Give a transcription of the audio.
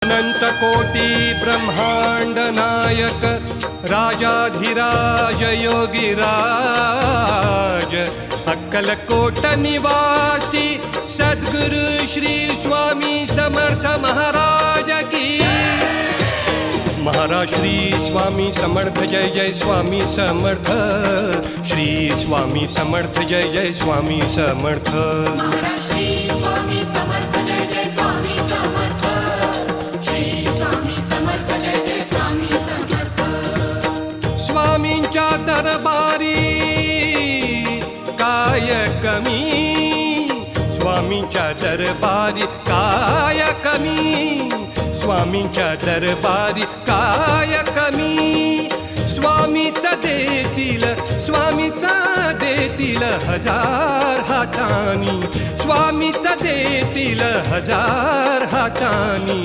अनंत कोटी ब्रह्मांड नायक राजाधिराज योगीराज अक्कलकोट निवासी सद्गुरु श्री स्वामी समर्थ महाराज की। महाराज श्री स्वामी समर्थ जय जय स्वामी समर्थ। श्री स्वामी समर्थ जय जय स्वामी समर्थ। महाराज श्री स्वामी समर्थ जय जय स्वामी समर्थ। श्री स्वामी समर्थ जय जय स्वामी समर्थ। स्वामींच्या दरबारी काय कमी, स्वामींच्या दरबारी काय कमी, स्वामींच्या दरबारी काय कमी। स्वामीच देतील, स्वामीच देतील हजार हातानी, स्वामीच देतील हजार हातानी।